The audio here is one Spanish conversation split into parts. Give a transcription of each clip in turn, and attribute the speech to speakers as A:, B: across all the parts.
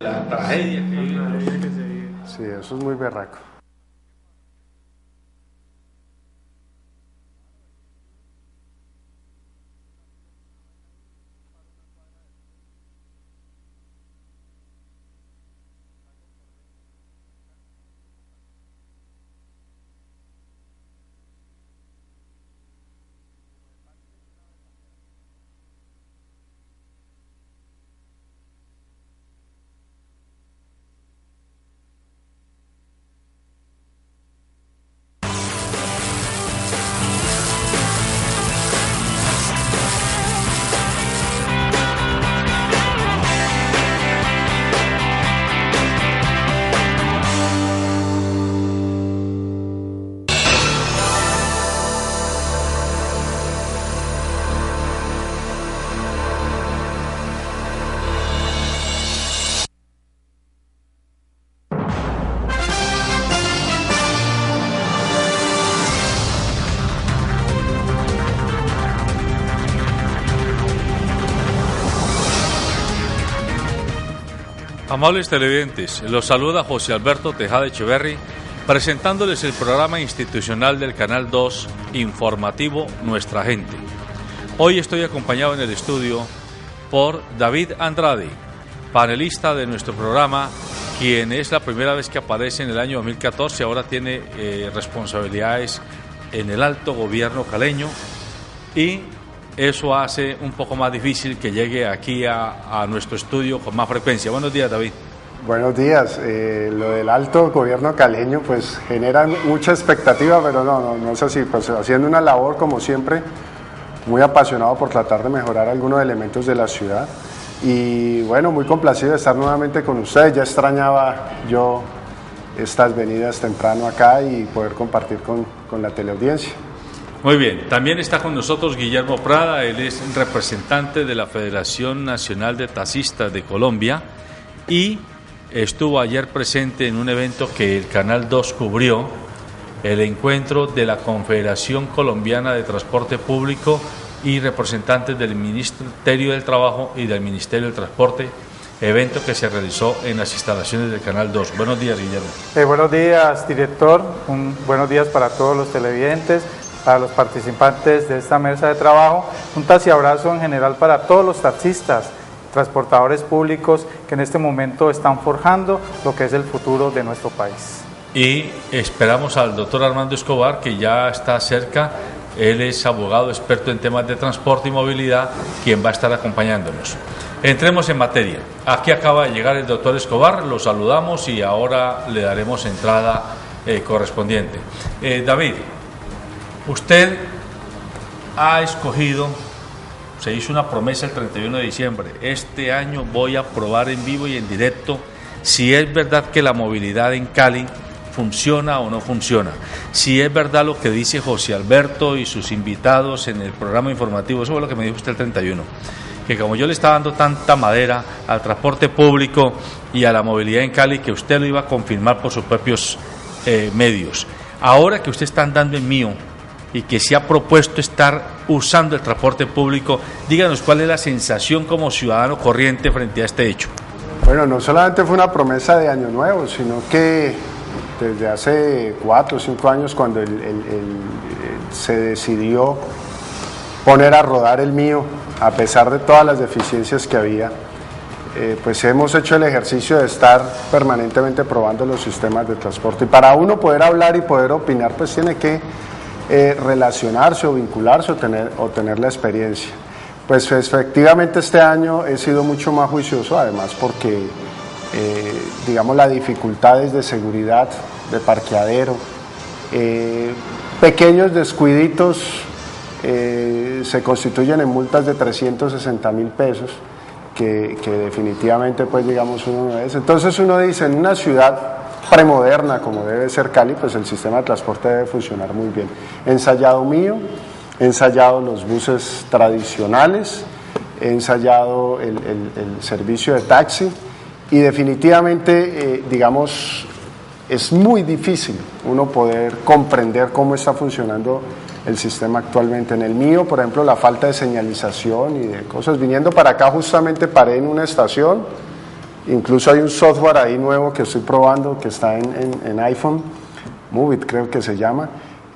A: La tragedia que
B: vive.
C: Sí, eso es muy berraco.
A: Amables televidentes, los saluda José Alberto Tejada Echeverry, presentándoles el programa institucional del Canal 2, informativo Nuestra Gente. Hoy estoy acompañado en el estudio por David Andrade, panelista de nuestro programa, quien es la primera vez que aparece en el año 2014, ahora tiene responsabilidades en el alto gobierno caleño y eso hace un poco más difícil que llegue aquí a nuestro estudio con más frecuencia. Buenos días, David.
C: Buenos días. Lo del alto gobierno caleño pues genera mucha expectativa, pero no es así. Pues haciendo una labor como siempre, muy apasionado por tratar de mejorar algunos elementos de la ciudad. Y bueno, muy complacido de estar nuevamente con ustedes. Ya extrañaba yo estas venidas temprano acá y poder compartir con la teleaudiencia.
A: Muy bien, también está con nosotros Guillermo Prada, él es representante de la Federación Nacional de Taxistas de Colombia y estuvo ayer presente en un evento que el Canal 2 cubrió, el encuentro de la Confederación Colombiana de Transporte Público y representantes del Ministerio del Trabajo y del Ministerio del Transporte, evento que se realizó en las instalaciones del Canal 2. Buenos días, Guillermo.
B: Buenos días, director, buenos días para todos los televidentes, para los participantes de esta mesa de trabajo, un taxiabrazo en general para todos los taxistas, transportadores públicos que en este momento están forjando lo que es el futuro de nuestro país.
A: Y esperamos al doctor Armando Escobar, que ya está cerca, él es abogado experto en temas de transporte y movilidad, quien va a estar acompañándonos. Entremos en materia. Aquí acaba de llegar el doctor Escobar, lo saludamos y ahora le daremos entrada correspondiente. David, usted ha escogido, se hizo una promesa el 31 de diciembre, este año voy a probar en vivo y en directo si es verdad que la movilidad en Cali funciona o no funciona, si es verdad lo que dice José Alberto y sus invitados en el programa informativo, eso fue lo que me dijo usted el 31, que como yo le estaba dando tanta madera al transporte público y a la movilidad en Cali, que usted lo iba a confirmar por sus propios medios. Ahora que usted está andando en mío, y que se ha propuesto estar usando el transporte público, díganos cuál es la sensación como ciudadano corriente frente a este hecho.
C: Bueno, no solamente fue una promesa de Año Nuevo, sino que desde hace 4 o 5 años, cuando se decidió poner a rodar el mío, a pesar de todas las deficiencias que había, pues hemos hecho el ejercicio de estar permanentemente probando los sistemas de transporte. Y para uno poder hablar y poder opinar, pues tiene que relacionarse o vincularse o tener la experiencia. Pues efectivamente este año he sido mucho más juicioso, además porque digamos las dificultades de seguridad, de parqueadero, pequeños descuiditos se constituyen en multas de 360.000 pesos que definitivamente pues digamos uno no es. Entonces uno dice, en una ciudad premoderna como debe ser Cali, pues el sistema de transporte debe funcionar muy bien. He ensayado mío, he ensayado los buses tradicionales, he ensayado el servicio de taxi y definitivamente, digamos, es muy difícil uno poder comprender cómo está funcionando el sistema actualmente. En el mío, por ejemplo, la falta de señalización y de cosas. Viniendo para acá justamente paré en una estación incluso hay un software ahí nuevo que estoy probando que está en iPhone, Move It creo que se llama,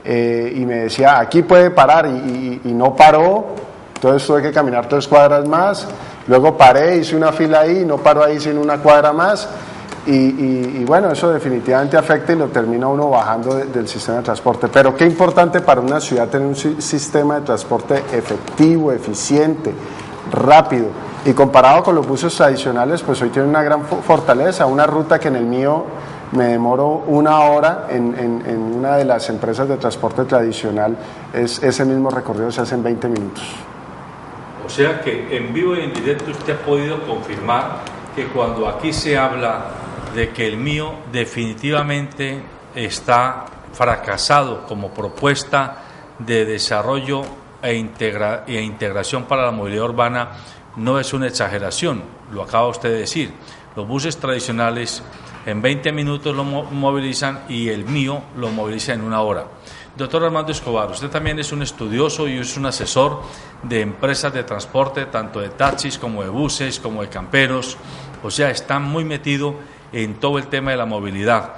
C: y me decía aquí puede parar y no paró, entonces tuve que caminar 3 cuadras más, luego paré, hice una fila ahí, no paró ahí sino una cuadra más. Y bueno, eso definitivamente afecta y lo termina uno bajando del sistema de transporte. Pero qué importante para una ciudad tener un sistema de transporte efectivo, eficiente, rápido. Y comparado con los buses tradicionales, pues hoy tiene una gran fortaleza. Una ruta que en el mío me demoro 1 hora, en una de las empresas de transporte tradicional, ese mismo recorrido se hace en 20 minutos.
A: O sea que en vivo y en directo usted ha podido confirmar que cuando aquí se habla de que el mío definitivamente está fracasado como propuesta de desarrollo e integración para la movilidad urbana, no es una exageración, lo acaba usted de decir. Los buses tradicionales en 20 minutos lo movilizan y el mío lo moviliza en 1 hora. Doctor Armando Escobar, usted también es un estudioso y es un asesor de empresas de transporte, tanto de taxis como de buses, como de camperos, o sea, está muy metido en todo el tema de la movilidad.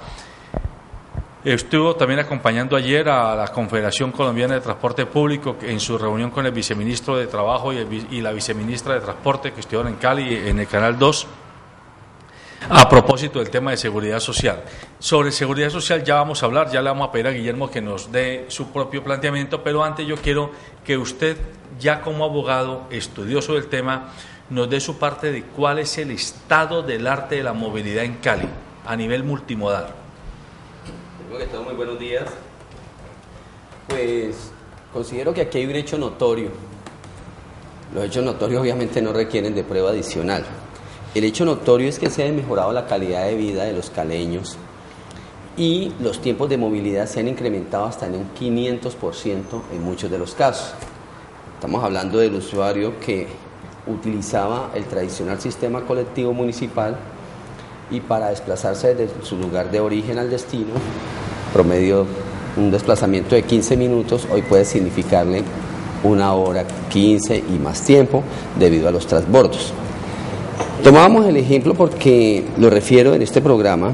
A: Estuvo también acompañando ayer a la Confederación Colombiana de Transporte Público en su reunión con el viceministro de Trabajo y la viceministra de Transporte que estuvieron en Cali, en el Canal 2, a propósito del tema de seguridad social. Sobre seguridad social ya vamos a hablar, ya le vamos a pedir a Guillermo que nos dé su propio planteamiento, pero antes yo quiero que usted, ya como abogado estudioso del tema, nos dé su parte de cuál es el estado del arte de la movilidad en Cali a nivel multimodal.
D: Primero que todo, muy buenos días. Pues considero que aquí hay un hecho notorio. Los hechos notorios obviamente no requieren de prueba adicional. El hecho notorio es que se ha mejorado la calidad de vida de los caleños y los tiempos de movilidad se han incrementado hasta en un 500% en muchos de los casos. Estamos hablando del usuario que utilizaba el tradicional sistema colectivo municipal y para desplazarse desde su lugar de origen al destino, promedio un desplazamiento de 15 minutos, hoy puede significarle 1 hora, 15 y más tiempo debido a los transbordos. Tomábamos el ejemplo porque lo refiero en este programa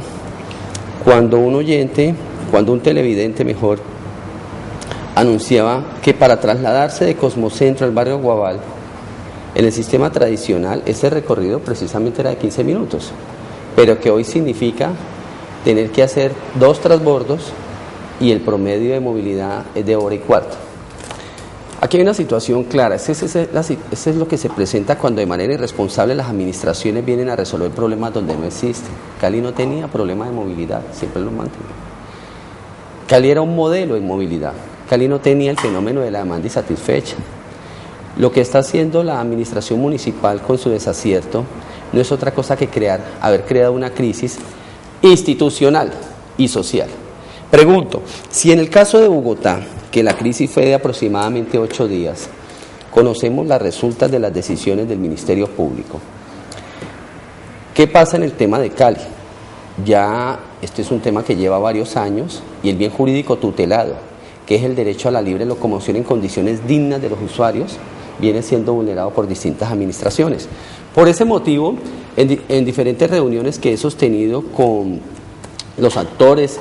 D: cuando un televidente mejor, anunciaba que para trasladarse de Cosmocentro al barrio Guabal, en el sistema tradicional, ese recorrido precisamente era de 15 minutos, pero que hoy significa tener que hacer 2 transbordos y el promedio de movilidad es de 1 hora y cuarto. Aquí hay una situación clara, eso es lo que se presenta cuando de manera irresponsable las administraciones vienen a resolver problemas donde no existen. Cali no tenía problema de movilidad, siempre lo mantenía. Cali era un modelo en movilidad, Cali no tenía el fenómeno de la demanda insatisfecha. Lo que está haciendo la administración municipal con su desacierto no es otra cosa que haber creado una crisis institucional y social. Pregunto, si en el caso de Bogotá, que la crisis fue de aproximadamente 8 días, conocemos las resultas de las decisiones del Ministerio Público, ¿qué pasa en el tema de Cali? Ya este es un tema que lleva varios años y el bien jurídico tutelado, que es el derecho a la libre locomoción en condiciones dignas de los usuarios, viene siendo vulnerado por distintas administraciones. Por ese motivo, en diferentes reuniones que he sostenido con los actores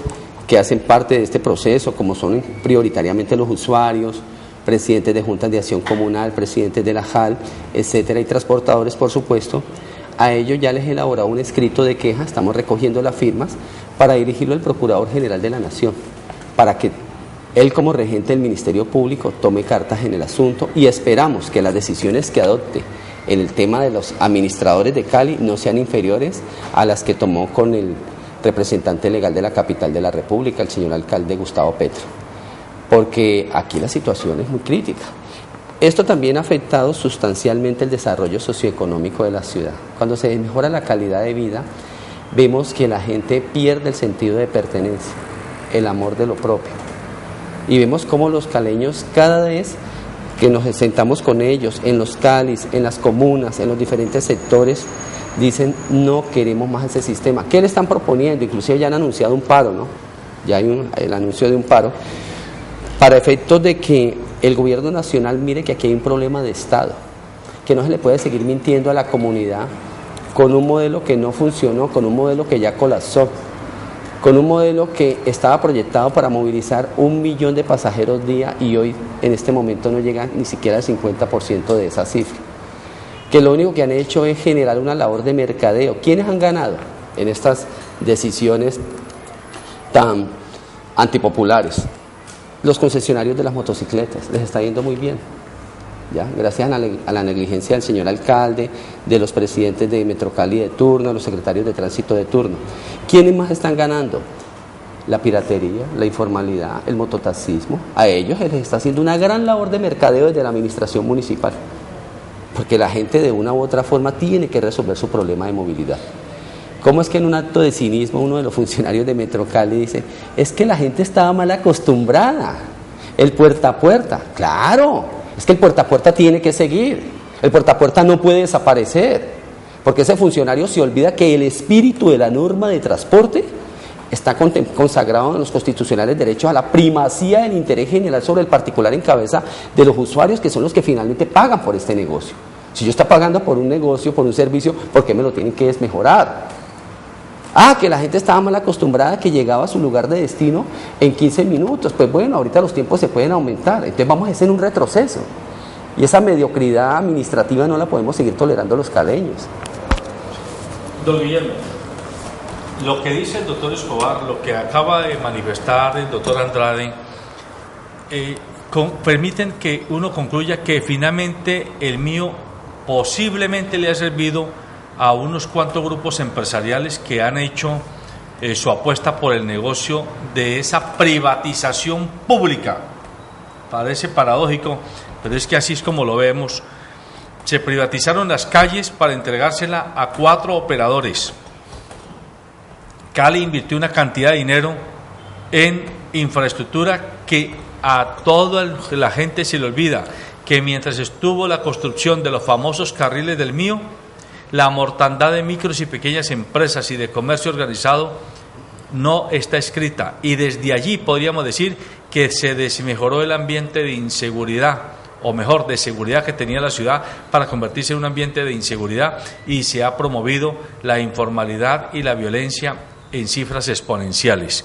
D: que hacen parte de este proceso, como son prioritariamente los usuarios, presidentes de juntas de acción comunal, presidentes de la JAL, etcétera, y transportadores, por supuesto, a ellos ya les he elaborado un escrito de queja, estamos recogiendo las firmas, para dirigirlo al Procurador General de la Nación, para que él como regente del Ministerio Público tome cartas en el asunto y esperamos que las decisiones que adopte en el tema de los administradores de Cali no sean inferiores a las que tomó con el representante legal de la capital de la República, el señor alcalde Gustavo Petro, porque aquí la situación es muy crítica. Esto también ha afectado sustancialmente el desarrollo socioeconómico de la ciudad. Cuando se mejora la calidad de vida, vemos que la gente pierde el sentido de pertenencia, el amor de lo propio. Y vemos cómo los caleños, cada vez que nos sentamos con ellos, en los Calis, en las comunas, en los diferentes sectores, dicen, no queremos más ese sistema. ¿Qué le están proponiendo? Inclusive ya han anunciado un paro, ¿no? Ya hay el anuncio de un paro, para efectos de que el gobierno nacional mire que aquí hay un problema de Estado, que no se le puede seguir mintiendo a la comunidad con un modelo que no funcionó, con un modelo que ya colapsó, con un modelo que estaba proyectado para movilizar 1 millón de pasajeros día y hoy en este momento no llega ni siquiera al 50% de esa cifra. Que lo único que han hecho es generar una labor de mercadeo. ¿Quiénes han ganado en estas decisiones tan antipopulares? Los concesionarios de las motocicletas, les está yendo muy bien, ¿ya? Gracias a la negligencia del señor alcalde, de los presidentes de Metrocali de turno, los secretarios de tránsito de turno. ¿Quiénes más están ganando? La piratería, la informalidad, el mototaxismo. A ellos se les está haciendo una gran labor de mercadeo desde la administración municipal, porque la gente de una u otra forma tiene que resolver su problema de movilidad. ¿Cómo es que en un acto de cinismo uno de los funcionarios de Metrocali dice, es que la gente estaba mal acostumbrada, el puerta a puerta? Claro, es que el puerta a puerta tiene que seguir, el puerta a puerta no puede desaparecer, porque ese funcionario se olvida que el espíritu de la norma de transporte está consagrado en los constitucionales derechos a la primacía del interés general sobre el particular en cabeza de los usuarios, que son los que finalmente pagan por este negocio. Si yo estoy pagando por un negocio, por un servicio, ¿por qué me lo tienen que desmejorar? Que la gente estaba mal acostumbrada, que llegaba a su lugar de destino en 15 minutos. Pues bueno, ahorita los tiempos se pueden aumentar, entonces vamos a hacer un retroceso. Y esa mediocridad administrativa no la podemos seguir tolerando los caleños.
A: Don Guillermo, lo que dice el doctor Escobar, lo que acaba de manifestar el doctor Andrade, permiten que uno concluya que finalmente el mío posiblemente le ha servido a unos cuantos grupos empresariales que han hecho su apuesta por el negocio de esa privatización pública. Parece paradójico, pero es que así es como lo vemos. Se privatizaron las calles para entregársela a 4 operadores. Cali invirtió una cantidad de dinero en infraestructura que a toda la gente se le olvida, que mientras estuvo la construcción de los famosos carriles del mío, la mortandad de micros y pequeñas empresas y de comercio organizado no está escrita, y desde allí podríamos decir que se desmejoró el ambiente de inseguridad, o mejor, de seguridad que tenía la ciudad para convertirse en un ambiente de inseguridad, y se ha promovido la informalidad y la violencia en cifras exponenciales.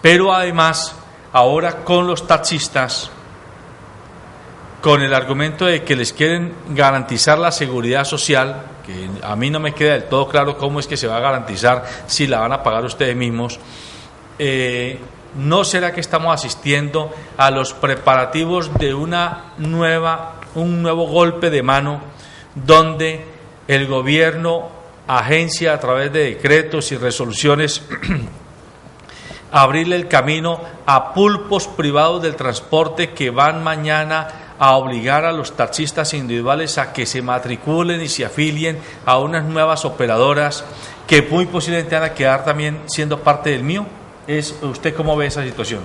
A: Pero además, ahora con los taxistas, con el argumento de que les quieren garantizar la seguridad social, que a mí no me queda del todo claro cómo es que se va a garantizar si la van a pagar ustedes mismos, ¿no será que estamos asistiendo a los preparativos de un nuevo golpe de mano donde el gobierno agencia a través de decretos y resoluciones abrirle el camino a pulpos privados del transporte que van mañana a obligar a los taxistas individuales a que se matriculen y se afilien a unas nuevas operadoras que muy posiblemente van a quedar también siendo parte del mío? ¿Usted cómo ve esa situación?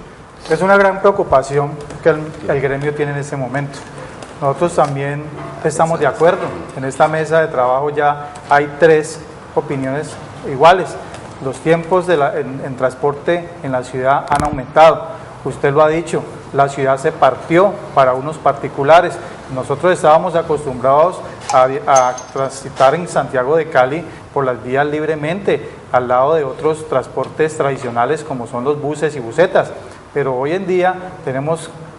B: Es una gran preocupación que el gremio tiene en este momento. Nosotros también estamos de acuerdo. En esta mesa de trabajo ya hay 3 opiniones iguales. Los tiempos en transporte en la ciudad han aumentado. Usted lo ha dicho, la ciudad se partió para unos particulares. Nosotros estábamos acostumbrados a transitar en Santiago de Cali por las vías libremente, al lado de otros transportes tradicionales como son los buses y busetas. Pero hoy en día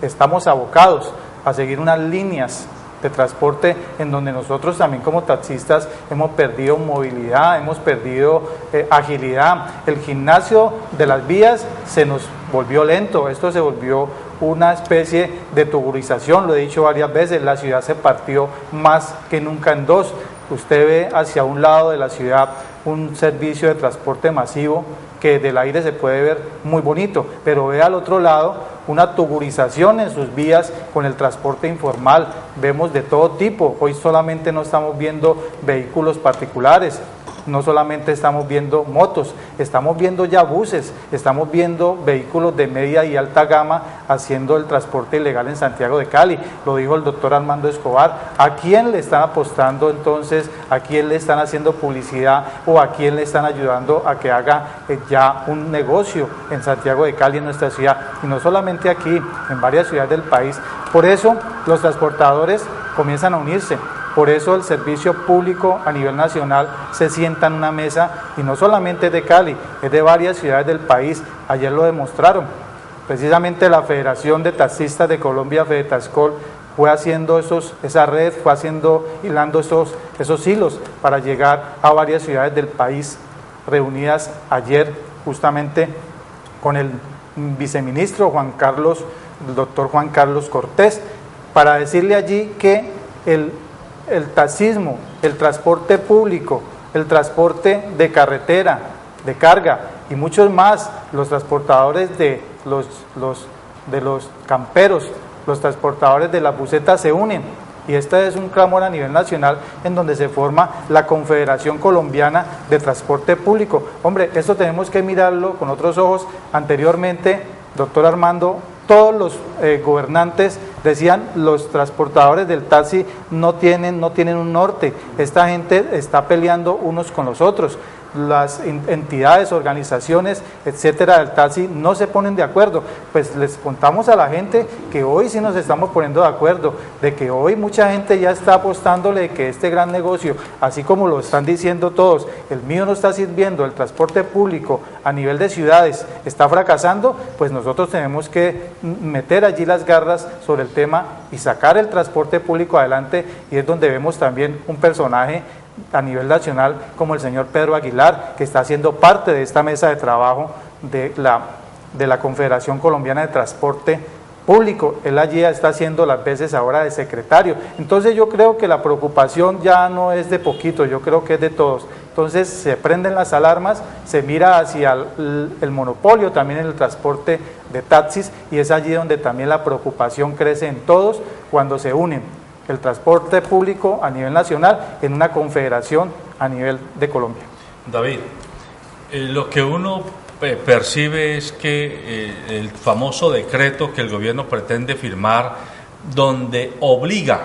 B: estamos abocados a seguir unas líneas de transporte en donde nosotros también como taxistas hemos perdido movilidad, hemos perdido agilidad. El gimnasio de las vías se nos volvió lento, esto se volvió una especie de tuburización, lo he dicho varias veces, la ciudad se partió más que nunca en 2. Usted ve hacia un lado de la ciudad un servicio de transporte masivo que del aire se puede ver muy bonito, pero ve al otro lado una tuburización en sus vías con el transporte informal. Vemos de todo tipo, hoy solamente no estamos viendo vehículos particulares, no solamente estamos viendo motos, estamos viendo ya buses, estamos viendo vehículos de media y alta gama haciendo el transporte ilegal en Santiago de Cali. Lo dijo el doctor Armando Escobar. ¿A quién le están apostando entonces? ¿A quién le están haciendo publicidad o a quién le están ayudando a que haga ya un negocio en Santiago de Cali, en nuestra ciudad? Y no solamente aquí, en varias ciudades del país. Por eso los transportadores comienzan a unirse. Por eso el servicio público a nivel nacional se sienta en una mesa, y no solamente es de Cali, es de varias ciudades del país. Ayer lo demostraron. Precisamente la Federación de Taxistas de Colombia, Fedetascol, fue haciendo esa red, fue hilando esos hilos para llegar a varias ciudades del país, reunidas ayer justamente con el viceministro el doctor Juan Carlos Cortés, para decirle allí que el taxismo, el transporte público, el transporte de carretera, de carga y muchos más, los transportadores de los camperos, los transportadores de las busetas se unen, y este es un clamor a nivel nacional en donde se forma la Confederación Colombiana de Transporte Público. Hombre, esto tenemos que mirarlo con otros ojos. Anteriormente, doctor Armando, todos los gobernantes decían: los transportadores del taxi no tienen un norte, esta gente está peleando unos con los otros. Las entidades, organizaciones, etcétera, del taxi no se ponen de acuerdo. Pues les contamos a la gente que hoy sí nos estamos poniendo de acuerdo, de que hoy mucha gente ya está apostándole que este gran negocio, así como lo están diciendo todos, el mío no está sirviendo, el transporte público a nivel de ciudades está fracasando, pues nosotros tenemos que meter allí las garras sobre el tema y sacar el transporte público adelante, y es donde vemos también un personaje a nivel nacional como el señor Pedro Aguilar, que está haciendo parte de esta mesa de trabajo de la Confederación Colombiana de Transporte Público. Él allí está haciendo las veces ahora de secretario. Entonces yo creo que la preocupación ya no es de poquito, yo creo que es de todos. Entonces se prenden las alarmas, se mira hacia el monopolio también en el transporte de taxis, y es allí donde también la preocupación crece en todos cuando se unen el transporte público a nivel nacional en una confederación a nivel de Colombia.
A: David, lo que uno percibe es que el famoso decreto que el gobierno pretende firmar, donde obliga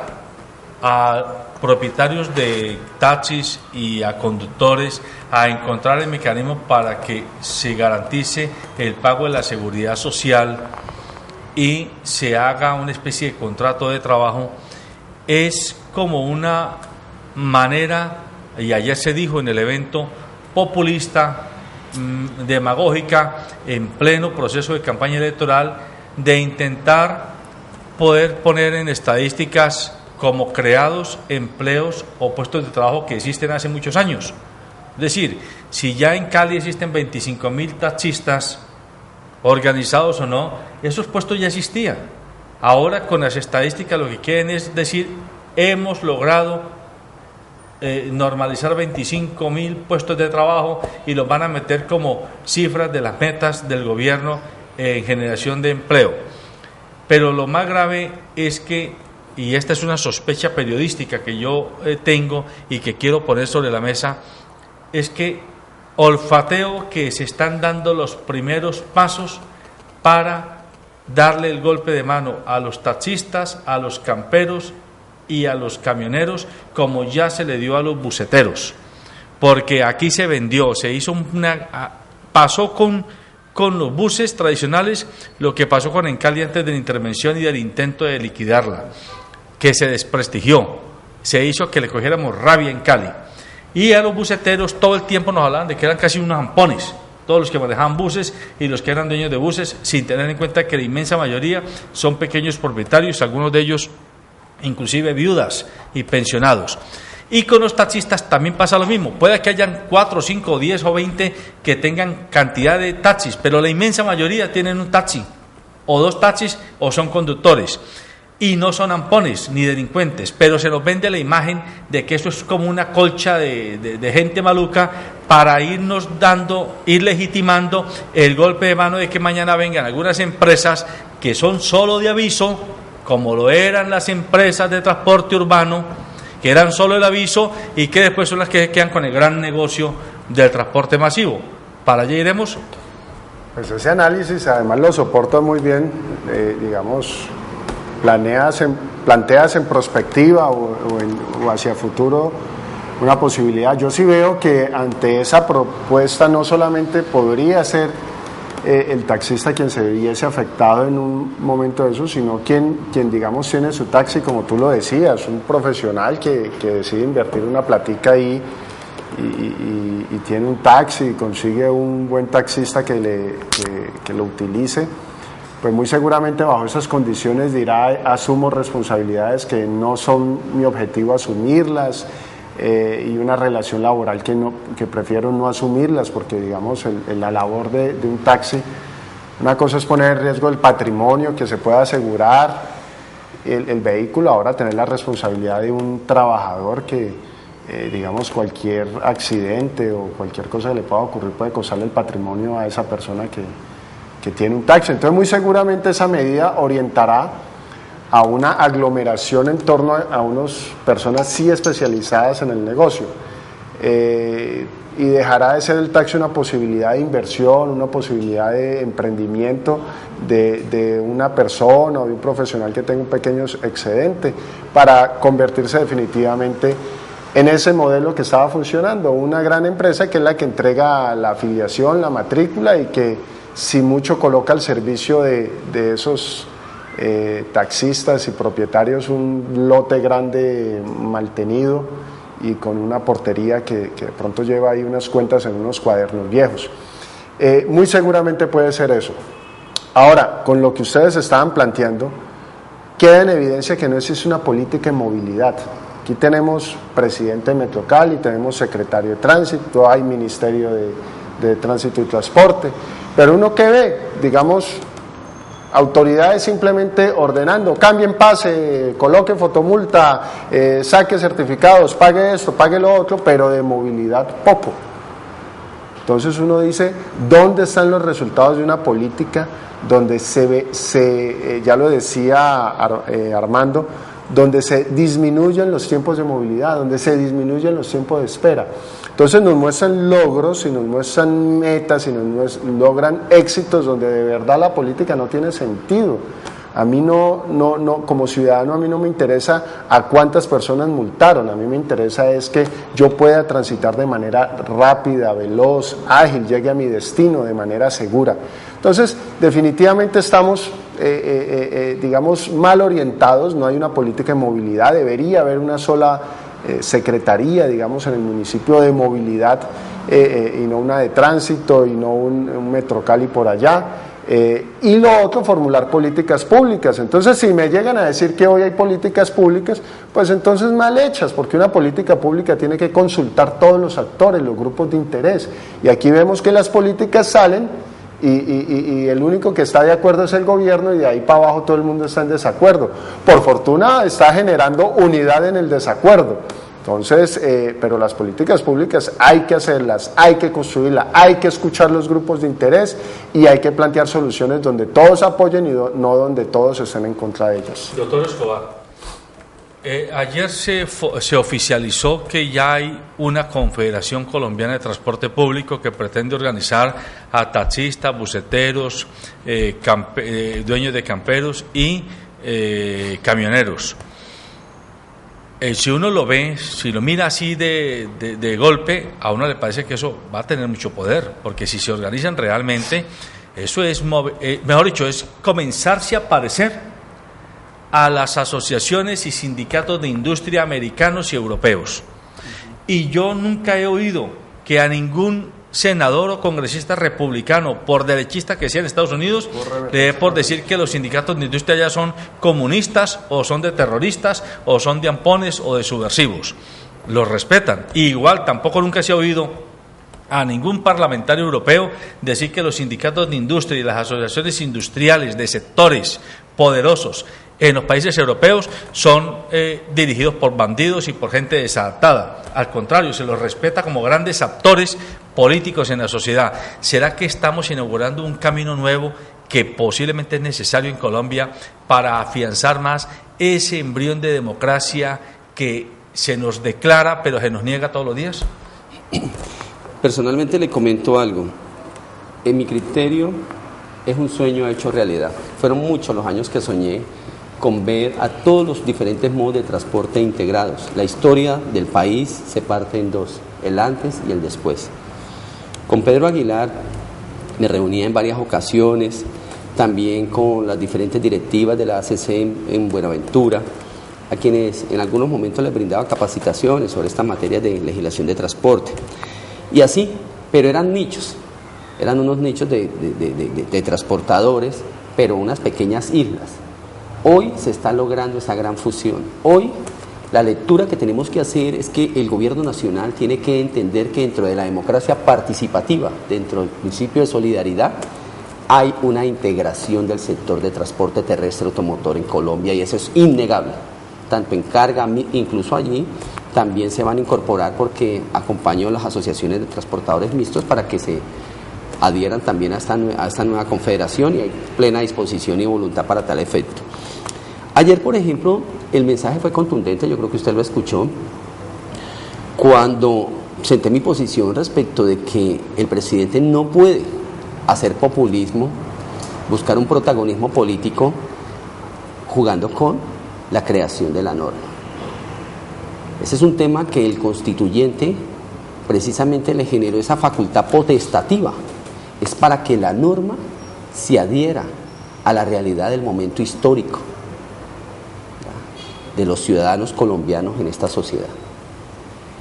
A: a propietarios de taxis y a conductores a encontrar el mecanismo para que se garantice el pago de la seguridad social y se haga una especie de contrato de trabajo, es como una manera, y ayer se dijo en el evento, populista, demagógica, en pleno proceso de campaña electoral, de intentar poder poner en estadísticas como creados empleos o puestos de trabajo que existen hace muchos años. Es decir, si ya en Cali existen 25.000 taxistas, organizados o no, esos puestos ya existían. Ahora con las estadísticas lo que quieren es decir, hemos logrado normalizar 25.000 puestos de trabajo, y los van a meter como cifras de las metas del gobierno en generación de empleo. Pero lo más grave es que, y esta es una sospecha periodística que yo tengo y que quiero poner sobre la mesa, es que olfateo que se están dando los primeros pasos para darle el golpe de mano a los taxistas, a los camperos y a los camioneros, como ya se le dio a los buseteros, porque aquí se vendió, se hizo pasó con los buses tradicionales lo que pasó con Encali antes de la intervención y del intento de liquidarla, que se desprestigió, se hizo que le cogiéramos rabia en Cali, y a los buseteros todo el tiempo nos hablaban de que eran casi unos zampones, todos los que manejaban buses y los que eran dueños de buses, sin tener en cuenta que la inmensa mayoría son pequeños propietarios, algunos de ellos inclusive viudas y pensionados. Y con los taxistas también pasa lo mismo, puede que hayan 4, 5, 10 o 20 que tengan cantidad de taxis, pero la inmensa mayoría tienen un taxi, o 2 taxis, o son conductores, y no son ampones ni delincuentes, pero se nos vende la imagen de que eso es como una colcha de gente maluca para ir legitimando el golpe de mano de que mañana vengan algunas empresas que son solo de aviso, como lo eran las empresas de transporte urbano, que eran solo el aviso y que después son las que quedan con el gran negocio del transporte masivo. ¿Para allá iremos?
C: Pues ese análisis además lo soporta muy bien, digamos, planteas en perspectiva o hacia futuro una posibilidad. Yo sí veo que ante esa propuesta no solamente podría ser el taxista quien se viese afectado en un momento de eso, sino quien digamos tiene su taxi, como tú lo decías, un profesional que decide invertir una platica ahí y tiene un taxi y consigue un buen taxista que lo utilice, pues muy seguramente bajo esas condiciones dirá: asumo responsabilidades que no son mi objetivo asumirlas, y una relación laboral que prefiero no asumirlas, porque digamos la labor de un taxi, una cosa es poner en riesgo el patrimonio que se pueda asegurar el vehículo, ahora tener la responsabilidad de un trabajador que digamos cualquier accidente o cualquier cosa que le pueda ocurrir puede costarle el patrimonio a esa persona que tiene un taxi. Entonces muy seguramente esa medida orientará a una aglomeración en torno a unas personas sí especializadas en el negocio, y dejará de ser el taxi una posibilidad de inversión, una posibilidad de emprendimiento de una persona o de un profesional que tenga un pequeño excedente, para convertirse definitivamente en ese modelo que estaba funcionando, una gran empresa que es la que entrega la afiliación, la matrícula, y que si mucho coloca al servicio de esos taxistas y propietarios un lote grande mantenido y con una portería que de pronto lleva ahí unas cuentas en unos cuadernos viejos. Muy seguramente puede ser eso. Ahora, con lo que ustedes estaban planteando, queda en evidencia que no existe una política de movilidad. Aquí tenemos presidente de Metrocali, tenemos secretario de tránsito, hay ministerio de tránsito y transporte, pero uno que ve, digamos, autoridades simplemente ordenando: cambien pase, coloque fotomulta, saque certificados, pague esto, pague lo otro, pero de movilidad poco. Entonces uno dice: ¿dónde están los resultados de una política donde ya lo decía Armando, donde se disminuyen los tiempos de movilidad, donde se disminuyen los tiempos de espera? Entonces nos muestran logros y nos muestran metas y nos logran éxitos donde de verdad la política no tiene sentido. A mí no, como ciudadano, a mí no me interesa a cuántas personas multaron, a mí me interesa es que yo pueda transitar de manera rápida, veloz, ágil, llegue a mi destino de manera segura. Entonces, definitivamente estamos, digamos, mal orientados, no hay una política de movilidad, debería haber una sola secretaría, digamos, en el municipio de movilidad, y no una de tránsito y no un Metrocali por allá. Y lo otro, formular políticas públicas. Entonces, si me llegan a decir que hoy hay políticas públicas, pues entonces mal hechas, porque una política pública tiene que consultar todos los actores, los grupos de interés, y aquí vemos que las políticas salen y el único que está de acuerdo es el gobierno, y de ahí para abajo todo el mundo está en desacuerdo. Por fortuna está generando unidad en el desacuerdo. Entonces, pero las políticas públicas hay que hacerlas, hay que construirlas, hay que escuchar los grupos de interés y hay que plantear soluciones donde todos apoyen y no donde todos estén en contra de ellas.
A: Doctor Escobar, ayer se oficializó que ya hay una Confederación Colombiana de Transporte Público que pretende organizar a taxistas, buceteros, dueños de camperos y camioneros. Si uno lo ve, si lo mira así de golpe, a uno le parece que eso va a tener mucho poder, porque si se organizan realmente, eso es, mejor dicho, es comenzarse a parecer a las asociaciones y sindicatos de industria americanos y europeos. Y yo nunca he oído que a ningún senador o congresista republicano, por derechista que sea en Estados Unidos, le dé por decir que los sindicatos de industria ya son comunistas o son de terroristas o son de ampones o de subversivos. Los respetan. Igual tampoco nunca se ha oído a ningún parlamentario europeo decir que los sindicatos de industria y las asociaciones industriales de sectores poderosos en los países europeos son dirigidos por bandidos y por gente desadaptada. Al contrario, se los respeta como grandes actores políticos en la sociedad. ¿Será que estamos inaugurando un camino nuevo que posiblemente es necesario en Colombia para afianzar más ese embrión de democracia que se nos declara pero se nos niega todos los días?
D: Personalmente le comento algo. En mi criterio es un sueño hecho realidad. Fueron muchos los años que soñé con ver a todos los diferentes modos de transporte integrados. La historia del país se parte en dos, el antes y el después. Con Pedro Aguilar me reunía en varias ocasiones, también con las diferentes directivas de la ACC en Buenaventura, a quienes en algunos momentos les brindaba capacitaciones sobre esta materia de legislación de transporte. Y así, pero eran nichos, eran unos nichos de transportadores, pero unas pequeñas islas. Hoy se está logrando esa gran fusión. Hoy la lectura que tenemos que hacer es que el gobierno nacional tiene que entender que dentro de la democracia participativa, dentro del principio de solidaridad, hay una integración del sector de transporte terrestre automotor en Colombia y eso es innegable, tanto en carga, incluso allí también se van a incorporar porque acompaño a las asociaciones de transportadores mixtos para que se adhieran también a esta nueva confederación y hay plena disposición y voluntad para tal efecto. Ayer, por ejemplo, el mensaje fue contundente, yo creo que usted lo escuchó, cuando senté mi posición respecto de que el presidente no puede hacer populismo, buscar un protagonismo político jugando con la creación de la norma. Ese es un tema que el constituyente precisamente le generó esa facultad potestativa, es para que la norma se adhiera a la realidad del momento histórico de los ciudadanos colombianos en esta sociedad,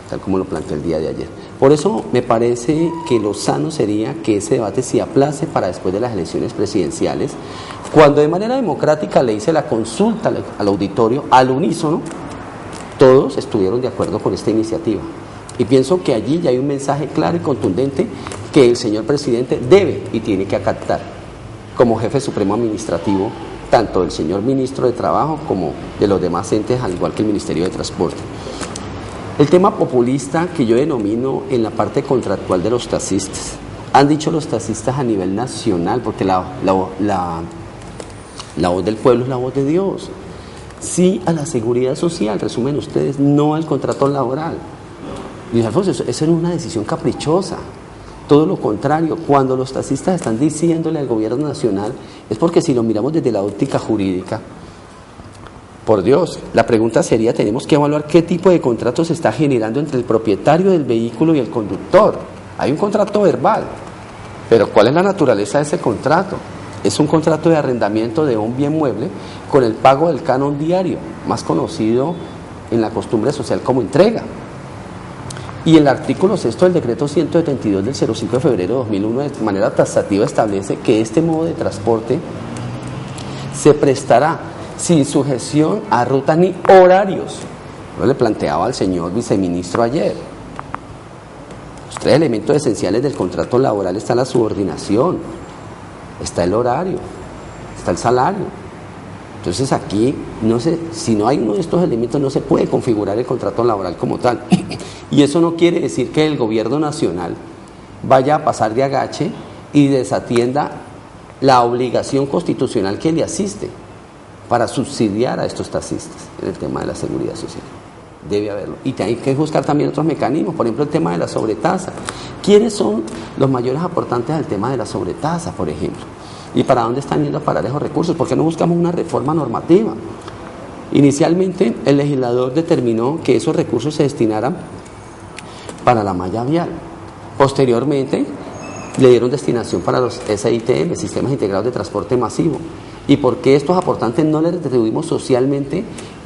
D: tal como lo planteé el día de ayer. Por eso me parece que lo sano sería que ese debate se aplace para después de las elecciones presidenciales, cuando de manera democrática le hice la consulta al auditorio, al unísono, todos estuvieron de acuerdo con esta iniciativa. Y pienso que allí ya hay un mensaje claro y contundente que el señor presidente debe y tiene que acatar como jefe supremo administrativo, tanto del señor ministro de Trabajo como de los demás entes, al igual que el Ministerio de Transporte. El tema populista que yo denomino en la parte contractual de los taxistas. Han dicho los taxistas a nivel nacional, porque la voz del pueblo es la voz de Dios. Sí a la seguridad social, resumen ustedes, no al contrato laboral. Luis Alfonso, eso es una decisión caprichosa. Todo lo contrario, cuando los taxistas están diciéndole al gobierno nacional, es porque si lo miramos desde la óptica jurídica, por Dios, la pregunta sería, tenemos que evaluar qué tipo de contrato se está generando entre el propietario del vehículo y el conductor. Hay un contrato verbal, pero ¿cuál es la naturaleza de ese contrato? Es un contrato de arrendamiento de un bien mueble con el pago del canon diario, más conocido en la costumbre social como entrega. Y el artículo 6 del decreto 172 del 05 de febrero de 2001 de manera taxativa establece que este modo de transporte se prestará sin sujeción a ruta ni horarios. Yo le planteaba al señor viceministro ayer, los tres elementos esenciales del contrato laboral está la subordinación, está el horario, está el salario. Entonces aquí, no sé, si no hay uno de estos elementos no se puede configurar el contrato laboral como tal. Y eso no quiere decir que el gobierno nacional vaya a pasar de agache y desatienda la obligación constitucional que le asiste para subsidiar a estos taxistas en el tema de la seguridad social. Debe haberlo. Y hay que buscar también otros mecanismos, por ejemplo el tema de la sobretasa. ¿Quiénes son los mayores aportantes al tema de la sobretasa, por ejemplo? ¿Y para dónde están yendo a parar esos recursos? ¿Por qué no buscamos una reforma normativa? Inicialmente el legislador determinó que esos recursos se destinaran para la malla vial. Posteriormente le dieron destinación para los SITM, Sistemas Integrados de Transporte Masivo. ¿Y por qué estos aportantes no les retribuimos socialmente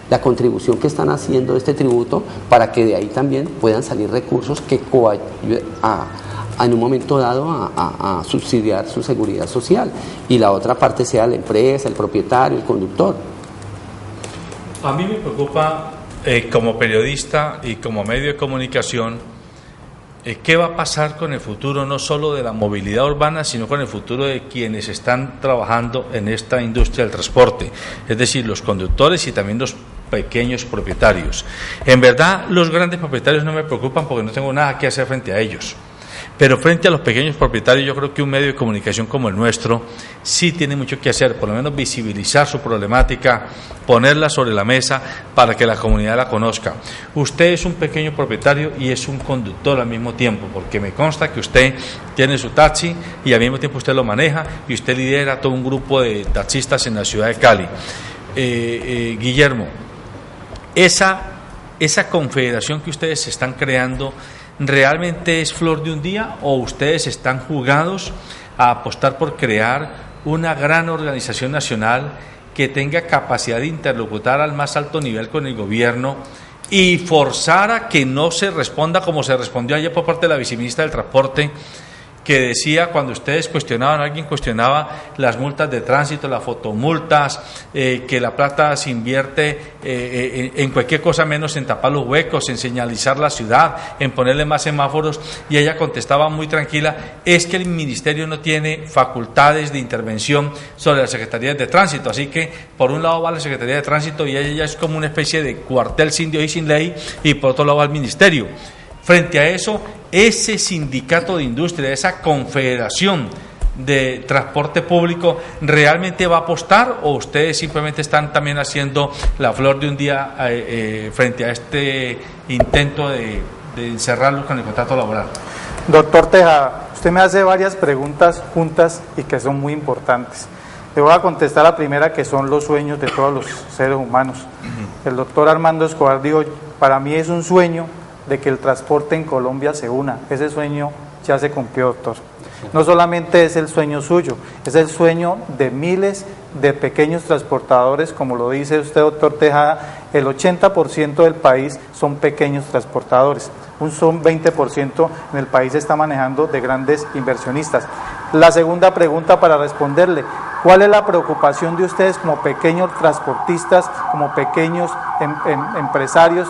D: la contribución que están haciendo de este tributo para que de ahí también puedan salir recursos que coayuden en un momento dado a subsidiar su seguridad social? Y la otra parte sea la empresa, el propietario, el conductor.
A: A mí me preocupa como periodista y como medio de comunicación ¿qué va a pasar con el futuro no solo de la movilidad urbana, sino con el futuro de quienes están trabajando en esta industria del transporte? Es decir, los conductores y también los pequeños propietarios. En verdad, los grandes propietarios no me preocupan porque no tengo nada que hacer frente a ellos. Pero frente a los pequeños propietarios, yo creo que un medio de comunicación como el nuestro sí tiene mucho que hacer, por lo menos visibilizar su problemática, ponerla sobre la mesa para que la comunidad la conozca. Usted es un pequeño propietario y es un conductor al mismo tiempo, porque me consta que usted tiene su taxi y al mismo tiempo usted lo maneja y usted lidera todo un grupo de taxistas en la ciudad de Cali. Guillermo, esa confederación que ustedes están creando ¿realmente es flor de un día o ustedes están jugados a apostar por crear una gran organización nacional que tenga capacidad de interlocutar al más alto nivel con el gobierno y forzar a que no se responda como se respondió ayer por parte de la viceministra del Transporte, que decía, cuando ustedes cuestionaban, alguien cuestionaba las multas de tránsito, las fotomultas, que la plata se invierte en cualquier cosa menos en tapar los huecos, en señalizar la ciudad, en ponerle más semáforos, y ella contestaba muy tranquila, es que el ministerio no tiene facultades de intervención sobre las secretarías de tránsito, así que por un lado va la Secretaría de Tránsito y ella es como una especie de cuartel sin Dios y sin ley, y por otro lado va el ministerio. Frente a eso, ese sindicato de industria, esa confederación de transporte público, ¿realmente va a apostar o ustedes simplemente están también haciendo la flor de un día frente a este intento de encerrarlos con el contrato laboral?
B: Doctor Tejada, usted me hace varias preguntas juntas y que son muy importantes. Le voy a contestar la primera, que son los sueños de todos los seres humanos. El doctor Armando Escobar dijo, para mí es un sueño de que el transporte en Colombia se una. Ese sueño ya se cumplió, doctor. No solamente es el sueño suyo, es el sueño de miles de pequeños transportadores, como lo dice usted, doctor Tejada, el 80% del país son pequeños transportadores, un 20% en el país se está manejando de grandes inversionistas. La segunda pregunta para responderle, ¿cuál es la preocupación de ustedes como pequeños transportistas, como pequeños empresarios,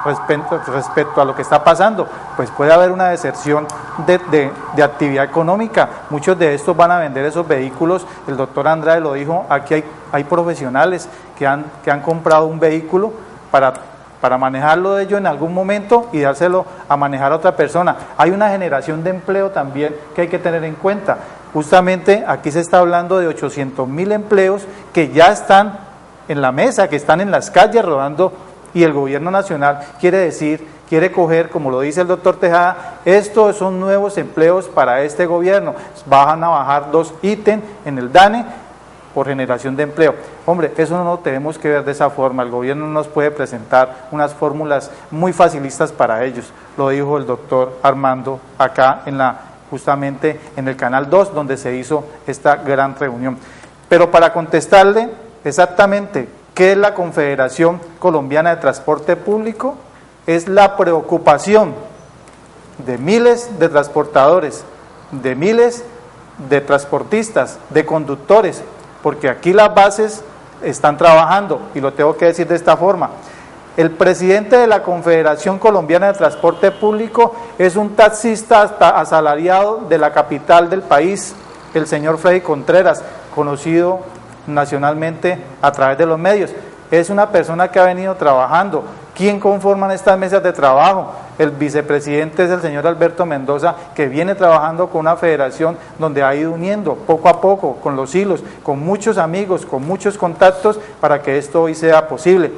B: respecto a lo que está pasando? Pues puede haber una deserción de actividad económica. Muchos de estos van a vender esos vehículos. El doctor Andrade lo dijo, aquí hay profesionales que han comprado un vehículo para manejarlo de ellos en algún momento y dárselo a manejar a otra persona. Hay una generación de empleo también que hay que tener en cuenta. Justamente aquí se está hablando de 800.000 empleos que ya están en la mesa, que están en las calles rodando, y el gobierno nacional quiere coger, como lo dice el doctor Tejada, estos son nuevos empleos para este gobierno, van a bajar 2 ítems en el DANE por generación de empleo. Hombre, eso no lo tenemos que ver de esa forma, el gobierno no nos puede presentar unas fórmulas muy facilistas para ellos, lo dijo el doctor Armando acá justamente en el Canal 2, donde se hizo esta gran reunión. Pero para contestarle exactamente, ¿qué es la Confederación Colombiana de Transporte Público? Es la preocupación de miles de transportadores, de miles de transportistas, de conductores, porque aquí las bases están trabajando, y lo tengo que decir de esta forma. El presidente de la Confederación Colombiana de Transporte Público es un taxista asalariado de la capital del país, el señor Freddy Contreras, conocido nacionalmente a través de los medios. Es una persona que ha venido trabajando. ¿Quién conforman estas mesas de trabajo? El vicepresidente es el señor Alberto Mendoza, que viene trabajando con una federación donde ha ido uniendo poco a poco, con los hilos, con muchos amigos, con muchos contactos, para que esto hoy sea posible.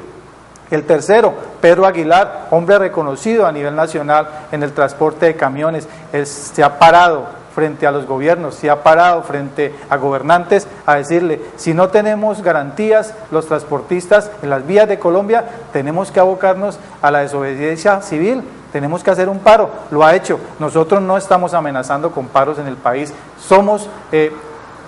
B: El tercero, Pedro Aguilar, hombre reconocido a nivel nacional en el transporte de camiones, se ha parado frente a los gobiernos, se ha parado frente a gobernantes a decirle, si no tenemos garantías los transportistas en las vías de Colombia, tenemos que abocarnos a la desobediencia civil, tenemos que hacer un paro. Lo ha hecho. Nosotros no estamos amenazando con paros en el país, somos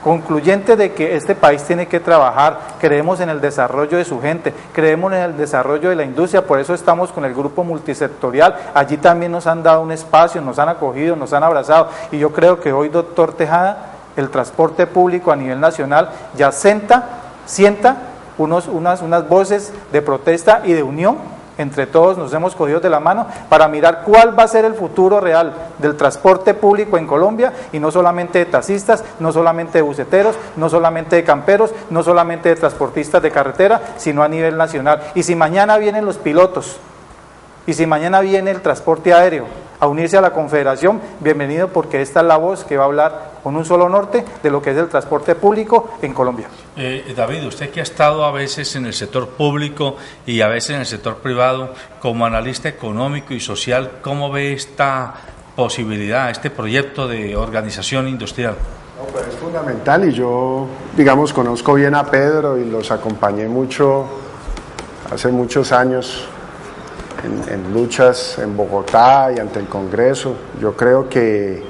B: concluyentes de que este país tiene que trabajar, creemos en el desarrollo de su gente, creemos en el desarrollo de la industria, por eso estamos con el grupo multisectorial, allí también nos han dado un espacio, nos han acogido, nos han abrazado, y yo creo que hoy, doctor Tejada, el transporte público a nivel nacional ya sienta unas voces de protesta y de unión. Entre todos nos hemos cogido de la mano para mirar cuál va a ser el futuro real del transporte público en Colombia, y no solamente de taxistas, no solamente de buceteros, no solamente de camperos, no solamente de transportistas de carretera, sino a nivel nacional. Y si mañana vienen los pilotos, y si mañana viene el transporte aéreo a unirse a la Confederación, bienvenido, porque esta es la voz que va a hablar con un solo norte de lo que es el transporte público en Colombia.
A: David, usted que ha estado a veces en el sector público y a veces en el sector privado, como analista económico y social, ¿cómo ve esta posibilidad, este proyecto de organización industrial?
C: No, pues es fundamental, y yo, digamos, conozco bien a Pedro y los acompañé mucho hace muchos años en luchas en Bogotá y ante el Congreso. Yo creo que,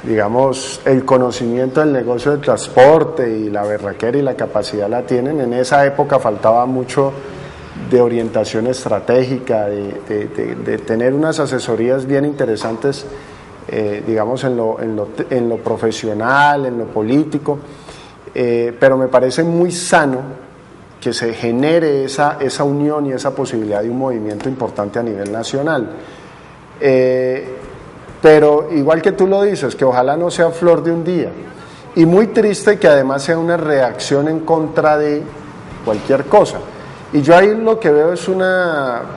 C: digamos, el conocimiento del negocio del transporte y la berraquera y la capacidad la tienen. En esa época faltaba mucho de orientación estratégica, de tener unas asesorías bien interesantes, digamos, en lo profesional, en lo político, pero me parece muy sano que se genere esa unión y esa posibilidad de un movimiento importante a nivel nacional. Pero igual que tú lo dices, que ojalá no sea flor de un día, y muy triste que además sea una reacción en contra de cualquier cosa. Y yo ahí lo que veo es un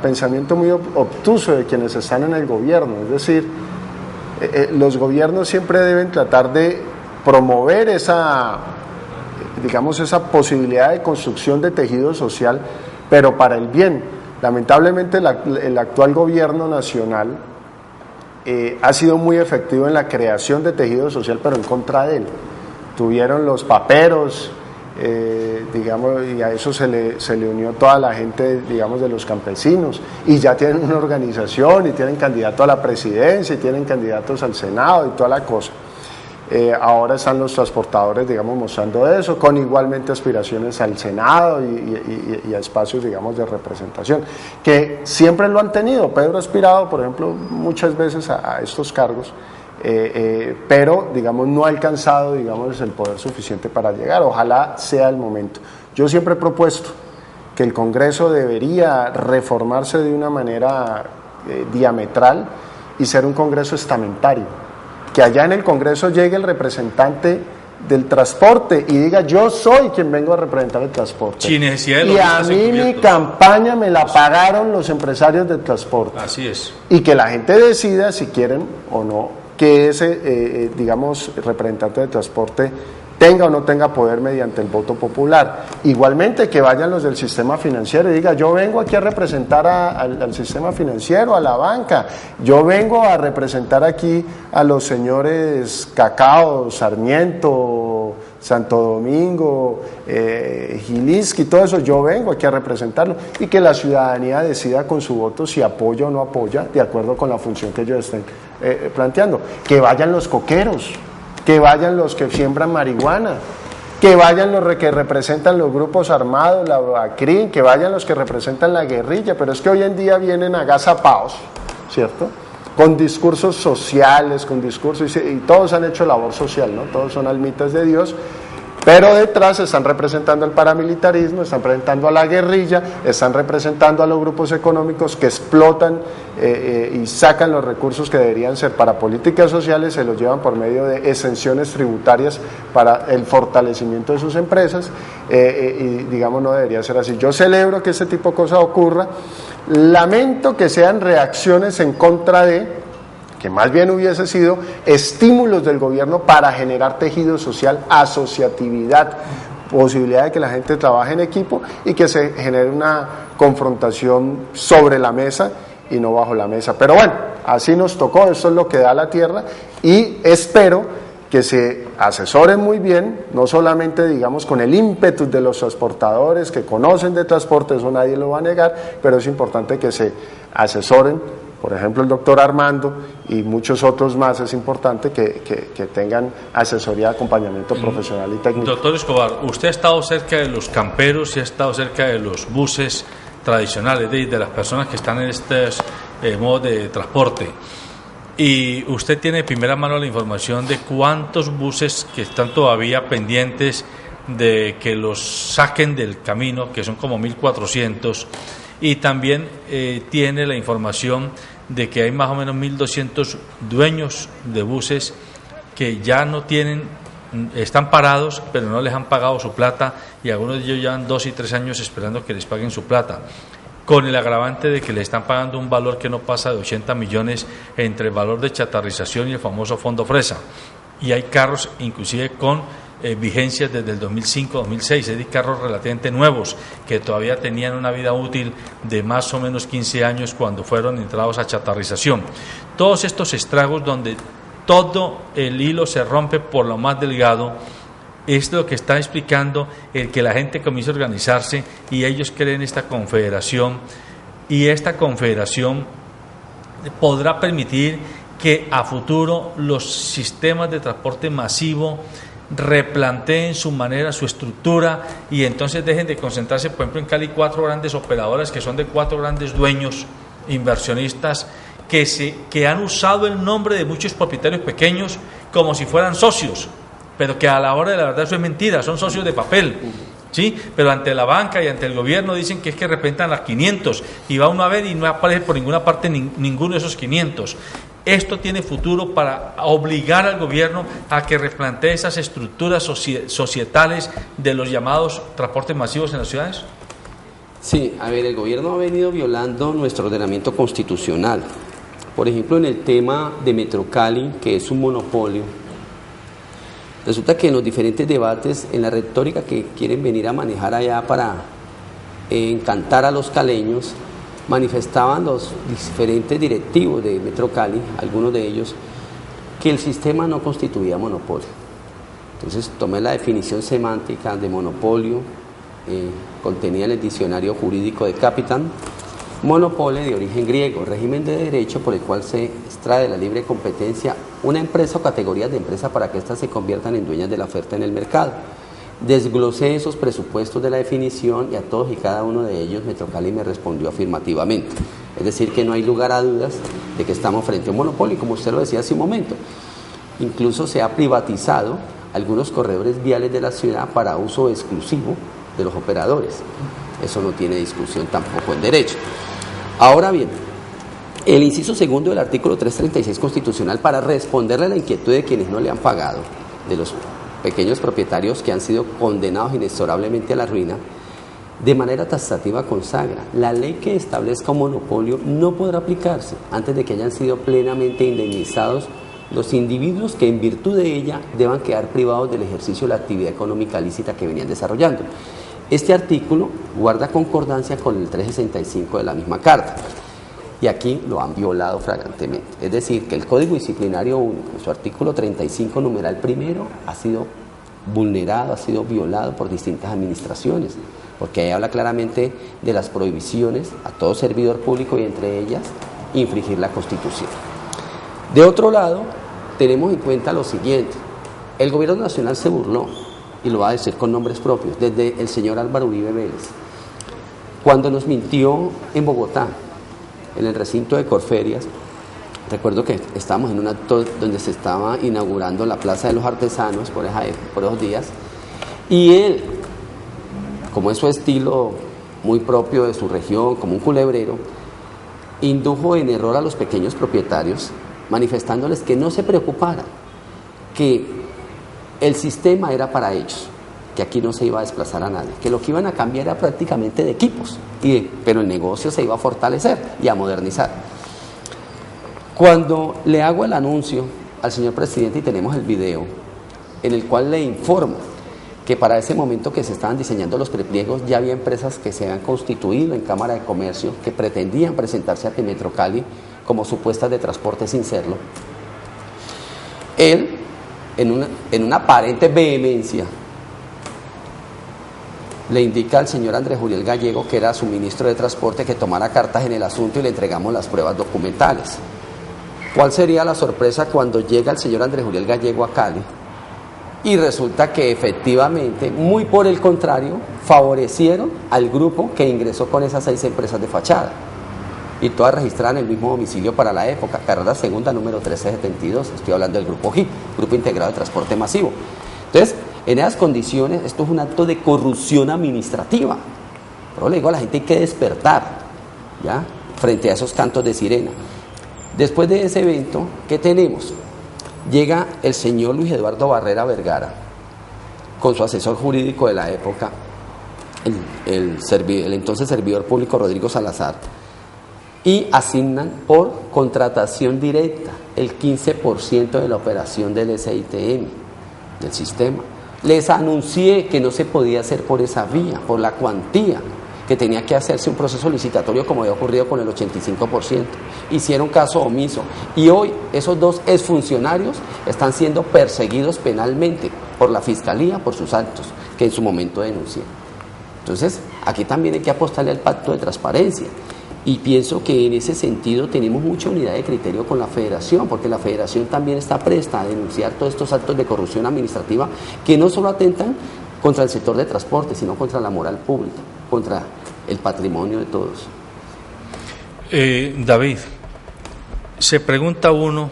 C: pensamiento muy obtuso de quienes están en el gobierno, es decir, los gobiernos siempre deben tratar de promover esa posibilidad de construcción de tejido social, pero para el bien. Lamentablemente el actual gobierno nacional ha sido muy efectivo en la creación de tejido social, pero en contra de él. Tuvieron los paperos, y a eso se le unió toda la gente, digamos, de los campesinos, y ya tienen una organización y tienen candidato a la presidencia y tienen candidatos al Senado y toda la cosa. Ahora están los transportadores, digamos, mostrando eso, con igualmente aspiraciones al Senado y a espacios, digamos, de representación, que siempre lo han tenido. Pedro ha aspirado, por ejemplo, muchas veces a estos cargos, pero, digamos, no ha alcanzado, digamos, el poder suficiente para llegar. Ojalá sea el momento. Yo siempre he propuesto que el Congreso debería reformarse de una manera diametral y ser un Congreso estamentario. Que allá en el Congreso llegue el representante del transporte y diga: yo soy quien vengo a representar el transporte.
A: Sin necesidad de
C: y a mí mi campaña me la pagaron los empresarios del transporte.
A: Así es.
C: Y que la gente decida si quieren o no que ese, digamos, representante del transporte tenga o no tenga poder mediante el voto popular. Igualmente que vayan los del sistema financiero y diga: yo vengo aquí a representar al sistema financiero, a la banca, yo vengo a representar aquí a los señores Cacao, Sarmiento, Santo Domingo, Gilinski, todo eso, yo vengo aquí a representarlo, y que la ciudadanía decida con su voto si apoya o no apoya de acuerdo con la función que ellos estén planteando. Que vayan los coqueros, que vayan los que siembran marihuana, que vayan los que representan los grupos armados, la BACRIM, que vayan los que representan la guerrilla, pero es que hoy en día vienen agazapados, ¿cierto?, con discursos sociales, con discursos, y todos han hecho labor social, ¿no?, todos son almitas de Dios, pero detrás están representando al paramilitarismo, están representando a la guerrilla, están representando a los grupos económicos que explotan y sacan los recursos que deberían ser para políticas sociales, se los llevan por medio de exenciones tributarias para el fortalecimiento de sus empresas, y digamos no debería ser así. Yo celebro que este tipo de cosas ocurra, lamento que sean reacciones en contra de, que más bien hubiese sido estímulos del gobierno para generar tejido social, asociatividad, posibilidad de que la gente trabaje en equipo y que se genere una confrontación sobre la mesa y no bajo la mesa. Pero bueno, así nos tocó, eso es lo que da la tierra, y espero que se asesoren muy bien, no solamente, digamos, con el ímpetu de los transportadores que conocen de transporte, eso nadie lo va a negar, pero es importante que se asesoren. Por ejemplo, el doctor Armando y muchos otros más, es importante que tengan asesoría, acompañamiento profesional y técnico.
A: Doctor Escobar, usted ha estado cerca de los camperos y ha estado cerca de los buses tradicionales, de las personas que están en estos modos de transporte. Y usted tiene de primera mano la información de cuántos buses que están todavía pendientes de que los saquen del camino, que son como 1.400, y también tiene la información de que hay más o menos 1.200 dueños de buses que ya no tienen, están parados, pero no les han pagado su plata, y algunos de ellos llevan 2 y 3 años esperando que les paguen su plata, con el agravante de que le están pagando un valor que no pasa de 80 millones entre el valor de chatarrización y el famoso fondo fresa. Y hay carros inclusive con vigencias desde el 2005-2006, es decir, carros relativamente nuevos que todavía tenían una vida útil de más o menos 15 años cuando fueron entrados a chatarrización. Todos estos estragos donde todo el hilo se rompe por lo más delgado, es lo que está explicando el que la gente comience a organizarse y ellos creen esta confederación y esta confederación podrá permitir que a futuro los sistemas de transporte masivo replanteen su manera, su estructura, y entonces dejen de concentrarse, por ejemplo, en Cali 4 grandes operadoras que son de 4 grandes dueños, inversionistas, que han usado el nombre de muchos propietarios pequeños como si fueran socios, pero que a la hora de la verdad eso es mentira, son socios de papel. ¿Sí? Pero ante la banca y ante el gobierno dicen que es que representan a 500 y va uno a ver y no aparece por ninguna parte ninguno de esos 500. Esto tiene futuro para obligar al gobierno a que replantee esas estructuras societales de los llamados transportes masivos en las ciudades.
D: Sí, a ver, el gobierno ha venido violando nuestro ordenamiento constitucional. Por ejemplo, en el tema de Metrocali, que es un monopolio, resulta que en los diferentes debates, en la retórica que quieren venir a manejar allá para encantar a los caleños, manifestaban los diferentes directivos de Metrocali, algunos de ellos, que el sistema no constituía monopolio. Entonces tomé la definición semántica de monopolio, contenida en el diccionario jurídico de Capitán. Monopolio de origen griego, régimen de derecho por el cual se extrae de la libre competencia una empresa o categorías de empresa para que éstas se conviertan en dueñas de la oferta en el mercado. Desglosé esos presupuestos de la definición y a todos y cada uno de ellos Metrocali me respondió afirmativamente. Es decir, que no hay lugar a dudas de que estamos frente a un monopolio, como usted lo decía hace un momento. Incluso se ha privatizado algunos corredores viales de la ciudad para uso exclusivo de los operadores. Eso no tiene discusión tampoco en derecho. Ahora bien, el inciso segundo del artículo 336 constitucional, para responderle a la inquietud de quienes no le han pagado, de los pequeños propietarios que han sido condenados inexorablemente a la ruina, de manera taxativa consagra: la ley que establezca un monopolio no podrá aplicarse antes de que hayan sido plenamente indemnizados los individuos que en virtud de ella deban quedar privados del ejercicio de la actividad económica lícita que venían desarrollando. Este artículo guarda concordancia con el 365 de la misma Carta, y aquí lo han violado flagrantemente. Es decir, que el Código Disciplinario Único, en su artículo 35, numeral primero, ha sido vulnerado, ha sido violado por distintas administraciones, porque ahí habla claramente de las prohibiciones a todo servidor público y entre ellas infringir la Constitución. De otro lado, tenemos en cuenta lo siguiente: el gobierno nacional se burló, y lo va a decir con nombres propios, desde el señor Álvaro Uribe Vélez, cuando nos mintió en Bogotá, en el recinto de Corferias. Recuerdo que estábamos en un acto donde se estaba inaugurando la Plaza de los Artesanos por esos días, y él, como es su estilo muy propio de su región, como un culebrero, indujo en error a los pequeños propietarios, manifestándoles que no se preocuparan, que el sistema era para ellos, que aquí no se iba a desplazar a nadie, que lo que iban a cambiar era prácticamente de equipos, pero el negocio se iba a fortalecer y a modernizar. Cuando le hago el anuncio al señor presidente, y tenemos el video, en el cual le informo que para ese momento que se estaban diseñando los prepliegos ya había empresas que se habían constituido en Cámara de Comercio que pretendían presentarse ante Metrocali como supuestas de transporte sin serlo, él, en una aparente vehemencia, le indica al señor Andrés Juriel Gallego, que era su ministro de Transporte, que tomara cartas en el asunto y le entregamos las pruebas documentales. ¿Cuál sería la sorpresa cuando llega el señor Andrés Juriel Gallego a Cali? Y resulta que efectivamente, muy por el contrario, favorecieron al grupo que ingresó con esas 6 empresas de fachada, y todas registradas en el mismo domicilio para la época, carrera segunda número 1372, estoy hablando del Grupo GIP, Grupo Integrado de Transporte Masivo. Entonces, en esas condiciones, esto es un acto de corrupción administrativa. Pero le digo a la gente, hay que despertar, ¿ya?, frente a esos cantos de sirena. Después de ese evento, ¿qué tenemos? Llega el señor Luis Eduardo Barrera Vergara, con su asesor jurídico de la época, el entonces servidor público Rodrigo Salazar, y asignan por contratación directa el 15% de la operación del SITM, del sistema. Les anuncié que no se podía hacer por esa vía, por la cuantía, que tenía que hacerse un proceso licitatorio como había ocurrido con el 85%. Hicieron caso omiso, y hoy esos 2 exfuncionarios están siendo perseguidos penalmente por la Fiscalía por sus actos, que en su momento denuncié. Entonces, aquí también hay que apostarle al pacto de transparencia. Y pienso que en ese sentido tenemos mucha unidad de criterio con la federación, porque la federación también está presta a denunciar todos estos actos de corrupción administrativa que no solo atentan contra el sector de transporte, sino contra la moral pública, contra el patrimonio de todos.
A: David, se pregunta uno,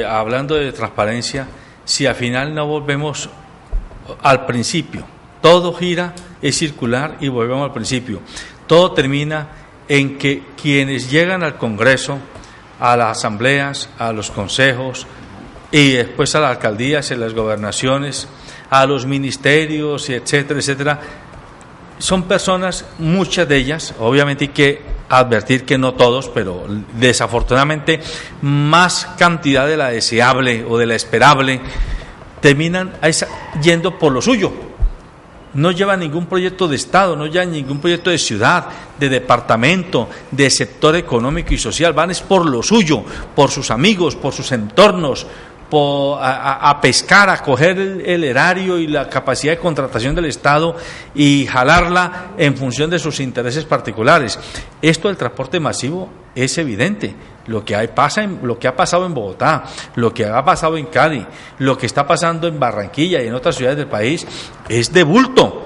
A: hablando de transparencia, si al final no volvemos al principio. Todo gira, es circular y volvemos al principio. Todo termina en que quienes llegan al Congreso, a las asambleas, a los consejos y después a las alcaldías, en las gobernaciones, a los ministerios, etcétera, etcétera, son personas, muchas de ellas, obviamente hay que advertir que no todos, pero desafortunadamente más cantidad de la deseable o de la esperable, terminan yendo por lo suyo. No llevan ningún proyecto de Estado, no llevan ningún proyecto de ciudad, de departamento, de sector económico y social. Van es por lo suyo, por sus amigos, por sus entornos, a pescar, a coger el erario y la capacidad de contratación del Estado y jalarla en función de sus intereses particulares. Esto del transporte masivo es evidente. Lo que ha pasado en Bogotá, lo que ha pasado en Cali, lo que está pasando en Barranquilla y en otras ciudades del país es de bulto.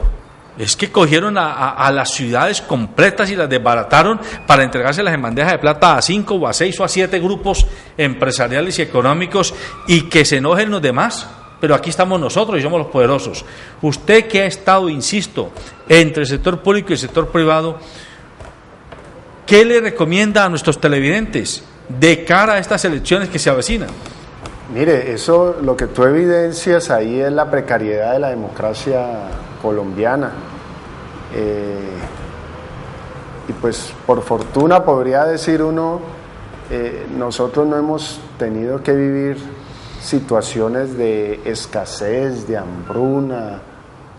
A: Es que cogieron a las ciudades completas y las desbarataron para entregárselas en bandeja de plata a 5 o a 6 o a 7 grupos empresariales y económicos y que se enojen los demás. Pero aquí estamos nosotros y somos los poderosos. Usted que ha estado, insisto, entre el sector público y el sector privado, ¿qué le recomienda a nuestros televidentes de cara a estas elecciones que se avecinan?
C: Mire, eso lo que tú evidencias ahí es la precariedad de la democracia colombiana. Y pues por fortuna podría decir uno, nosotros no hemos tenido que vivir situaciones de escasez, de hambruna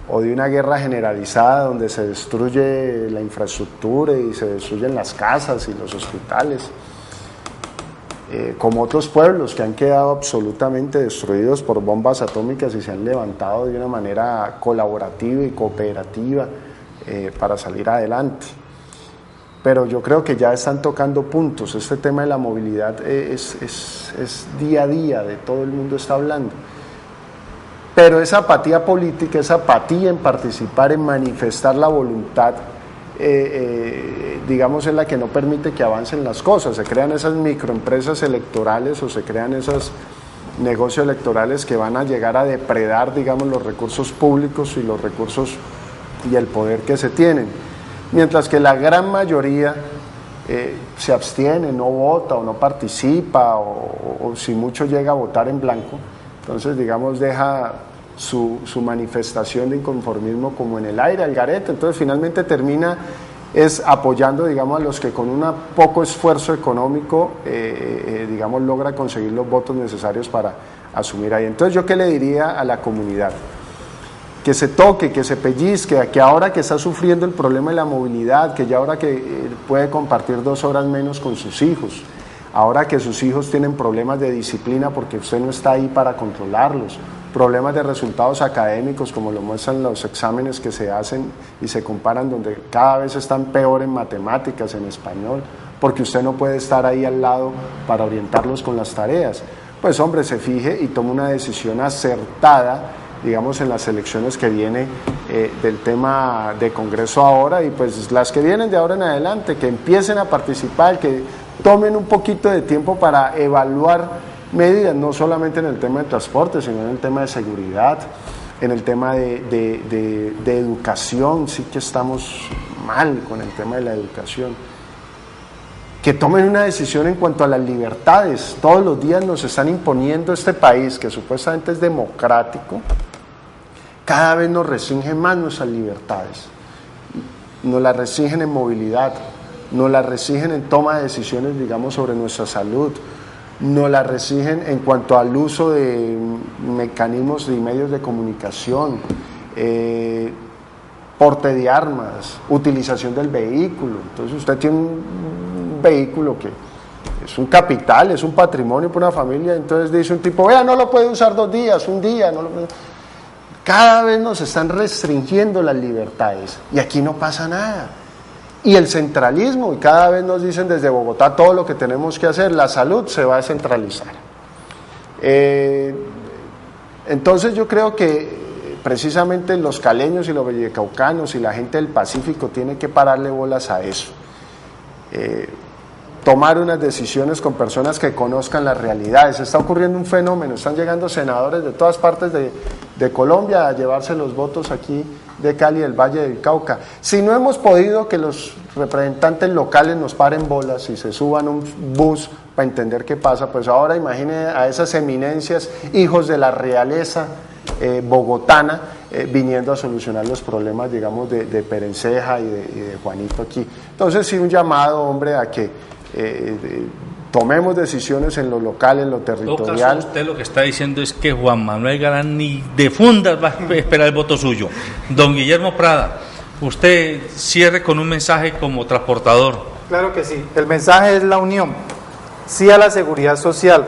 C: o de una guerra generalizada donde se destruye la infraestructura y se destruyen las casas y los hospitales. Como otros pueblos que han quedado absolutamente destruidos por bombas atómicas y se han levantado de una manera colaborativa y cooperativa para salir adelante. Pero yo creo que ya están tocando puntos. Este tema de la movilidad es día a día, de todo el mundo está hablando. Pero esa apatía política, esa apatía en participar, en manifestar la voluntad, digamos, es la que no permite que avancen las cosas. Se crean esas microempresas electorales o se crean esos negocios electorales que van a llegar a depredar, digamos, los recursos públicos y los recursos y el poder que se tienen. Mientras que la gran mayoría se abstiene, no vota o no participa o si mucho llega a votar en blanco, entonces, digamos, deja su manifestación de inconformismo como en el aire, al garete. Entonces finalmente termina apoyando, digamos, a los que con un poco esfuerzo económico, digamos, logra conseguir los votos necesarios para asumir ahí. Entonces, ¿yo qué le diría a la comunidad? Que se toque, que se pellizque, que ahora que está sufriendo el problema de la movilidad, que ya ahora que puede compartir 2 horas menos con sus hijos, ahora que sus hijos tienen problemas de disciplina porque usted no está ahí para controlarlos, problemas de resultados académicos como lo muestran los exámenes que se hacen y se comparan, donde cada vez están peor en matemáticas, en español, porque usted no puede estar ahí al lado para orientarlos con las tareas. Pues hombre, se fije y tome una decisión acertada, digamos, en las elecciones que viene del tema de Congreso ahora, y pues las que vienen de ahora en adelante, que empiecen a participar, que tomen un poquito de tiempo para evaluar medidas, no solamente en el tema de transporte, sino en el tema de seguridad, en el tema de educación. Sí que estamos mal con el tema de la educación. Que tomen una decisión en cuanto a las libertades. Todos los días nos están imponiendo este país, que supuestamente es democrático, cada vez nos restringen más nuestras libertades. Nos las restringen en movilidad, nos las restringen en toma de decisiones, digamos, sobre nuestra salud, nos las restringen en cuanto al uso de mecanismos y medios de comunicación, porte de armas, utilización del vehículo. Entonces usted tiene un vehículo que es un capital, es un patrimonio para una familia, entonces dice un tipo, vea, no lo puede usar 2 días, un día, no lo puede. Cada vez nos están restringiendo las libertades y aquí no pasa nada. y el centralismo, y cada vez nos dicen desde Bogotá todo lo que tenemos que hacer, la salud se va a centralizar. Entonces yo creo que precisamente los caleños y los vallecaucanos y la gente del Pacífico tienen que pararle bolas a eso. Tomar unas decisiones con personas que conozcan las realidades. Está ocurriendo un fenómeno, están llegando senadores de todas partes de Colombia a llevarse los votos aquí de Cali, del Valle del Cauca. Si no hemos podido que los representantes locales nos paren bolas y se suban un bus para entender qué pasa, pues ahora imagine a esas eminencias, hijos de la realeza bogotana, viniendo a solucionar los problemas, digamos, de Perenceja y de Juanito aquí. Entonces sí, un llamado, hombre, a que tomemos decisiones en lo local, en lo territorial.
A: Usted lo que está diciendo es que Juan Manuel Galán ni de fundas va a esperar el voto suyo. Don Guillermo Prada, usted cierre con un mensaje como transportador.
B: Claro que sí, el mensaje es la unión, sí a la seguridad social,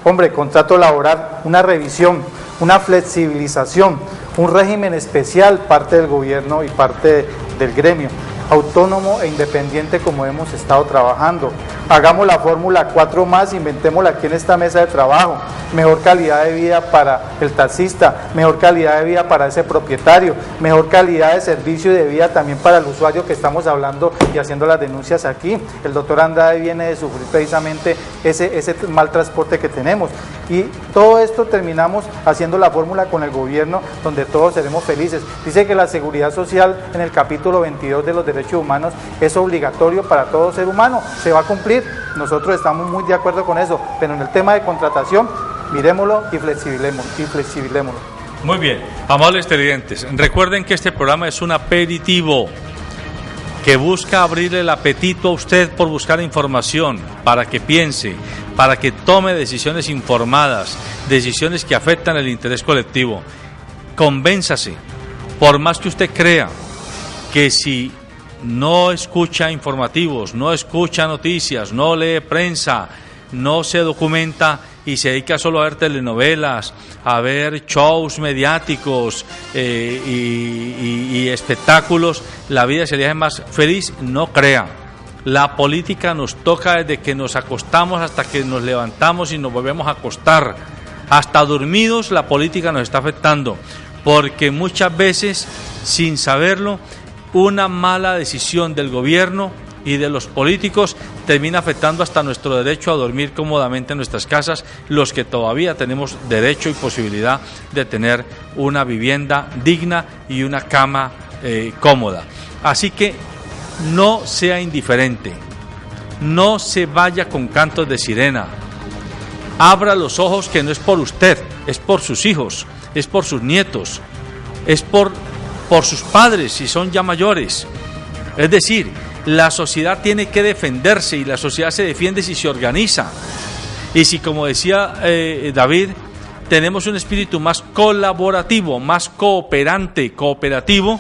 B: hombre, contrato laboral, una revisión, una flexibilización, un régimen especial, parte del gobierno y parte del gremio, autónomo e independiente como hemos estado trabajando. Hagamos la fórmula 4+, inventémosla aquí en esta mesa de trabajo. Mejor calidad de vida para el taxista, mejor calidad de vida para ese propietario, mejor calidad de servicio y de vida también para el usuario que estamos hablando y haciendo las denuncias aquí. El doctor Andrade viene de sufrir precisamente ese mal transporte que tenemos. Y todo esto terminamos haciendo la fórmula con el gobierno donde todos seremos felices. Dice que la seguridad social en el capítulo 22 de los derechos humanos es obligatorio para todo ser humano, se va a cumplir, nosotros estamos muy de acuerdo con eso, pero en el tema de contratación, miremoslo y flexibilémoslo.
A: Muy bien, amables televidentes, recuerden que este programa es un aperitivo que busca abrirle el apetito a usted por buscar información, para que piense, para que tome decisiones informadas, decisiones que afectan el interés colectivo. Convénzase, por más que usted crea que si no escucha informativos, no escucha noticias, no lee prensa, no se documenta y se dedica solo a ver telenovelas, a ver shows mediáticos y espectáculos, la vida sería más feliz, no crea. La política nos toca desde que nos acostamos hasta que nos levantamos y nos volvemos a acostar. Hasta dormidos la política nos está afectando, porque muchas veces, sin saberlo, una mala decisión del gobierno y de los políticos termina afectando hasta nuestro derecho a dormir cómodamente en nuestras casas, los que todavía tenemos derecho y posibilidad de tener una vivienda digna y una cama cómoda. Así que no sea indiferente, no se vaya con cantos de sirena, abra los ojos, que no es por usted, es por sus hijos, es por sus nietos, es por sus padres si son ya mayores. Es decir, la sociedad tiene que defenderse y la sociedad se defiende si se organiza. Y si, como decía David, tenemos un espíritu más colaborativo, más cooperativo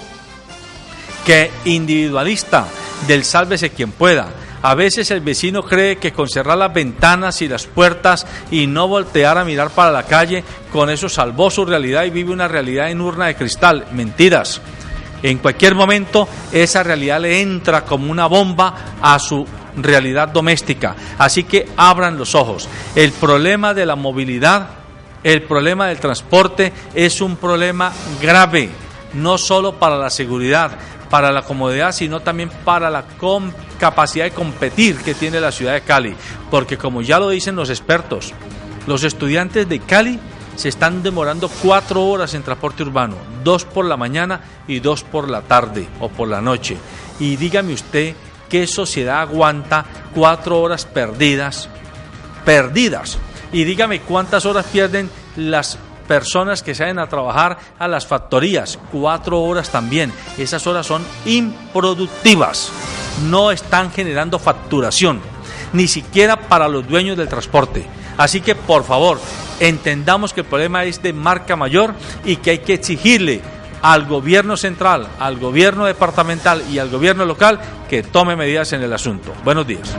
A: que individualista, del sálvese quien pueda. A veces el vecino cree que con cerrar las ventanas y las puertas y no voltear a mirar para la calle, con eso salvó su realidad y vive una realidad en urna de cristal. Mentiras. En cualquier momento esa realidad le entra como una bomba a su realidad doméstica. Así que abran los ojos. El problema de la movilidad, el problema del transporte es un problema grave, no solo para la seguridad, para la comodidad, sino también para la capacidad de competir que tiene la ciudad de Cali, porque como ya lo dicen los expertos, los estudiantes de Cali se están demorando 4 horas en transporte urbano, 2 por la mañana y 2 por la tarde o por la noche. Y dígame usted, ¿qué sociedad aguanta 4 horas perdidas? Y dígame cuántas horas pierden las personas que salen a trabajar a las factorías, 4 horas también. Esas horas son improductivas, no están generando facturación, ni siquiera para los dueños del transporte. Así que, por favor, entendamos que el problema es de marca mayor y que hay que exigirle al gobierno central, al gobierno departamental y al gobierno local que tome medidas en el asunto. Buenos días.